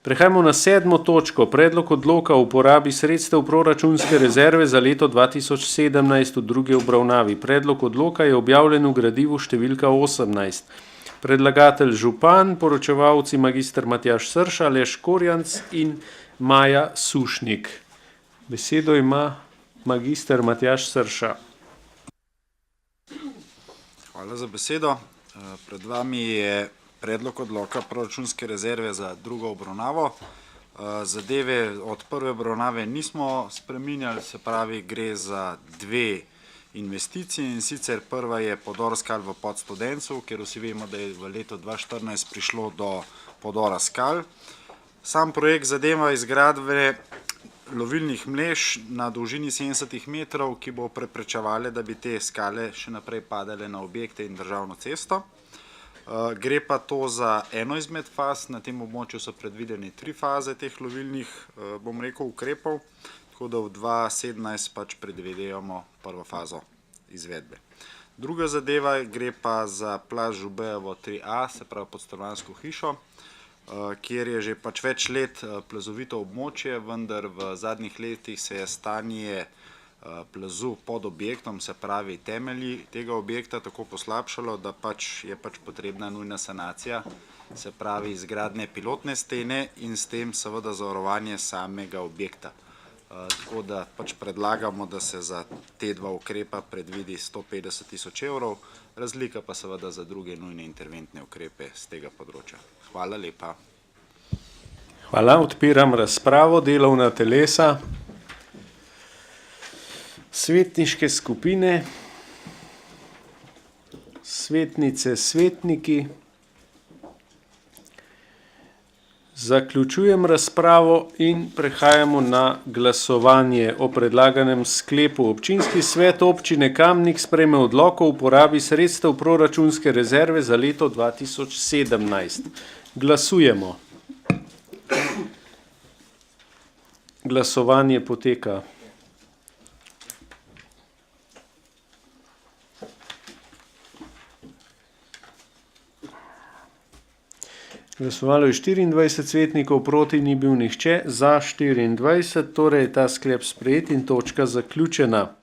Prehajamo na 7. točko. Predlog odloka o uporabi sredstev proračunske rezerve za leto 2017 v drugi obravnavi. Predlog odloka je objavljen v gradivu številka 18. Predlagatelj župan, poročevalci magister Matjaž Srša, Aleš Korjanc in Maja Sušnik. Besedo ima magister Matjaž Srša. Hvala za besedo. Pred vami je predlog odloka proračunske rezerve za drugo obravnavo. Zadeve od prve obravnave nismo spreminjali, se pravi, gre za dve investicije, in sicer prva je podor skal v Podstudencu, ker vsi vemo, da je v letu 2014 prišlo do podora skal. Sam projekt zadeva izgradnje lovilnih mrež na dolžini 70 metrov, ki bo preprečevale, da bi te skale še naprej padale na objekte in državno cesto. Gre pa to za eno izmed faz, na tem območju so predvidene 3 faze teh lovilnih, ukrepov, tako da v 2017 pač predvidevamo prvo fazo izvedbe. Druga zadeva gre pa za plaž Žubejevo 3A, se pravi podstanovanjsko hišo, kjer je že pač več let plazovito območje, vendar v zadnjih letih se je stanje plazu pod objektom, se pravi temelji tega objekta, tako poslabšalo, da je potrebna nujna sanacija, se pravi izgradnje pilotne stene in s tem seveda zavarovanje samega objekta. Tako da predlagamo, da se za te dva ukrepa predvidi 150 tisoč evrov, razlika pa seveda za druge nujne interventne ukrepe z tega področja. Hvala lepa. Hvala, odpiram razpravo, delovna telesa, svetniške skupine, svetnice, svetniki. Zaključujem razpravo in prehajamo na glasovanje o predlaganem sklepu. Občinski svet občine Kamnik sprejme odlok o uporabi sredstev proračunske rezerve za leto 2017. Glasujemo. Glasovanje poteka. Glasovalo je 24 svetnikov, proti ni bil nihče, za 24, torej je ta sklep sprejet in točka zaključena.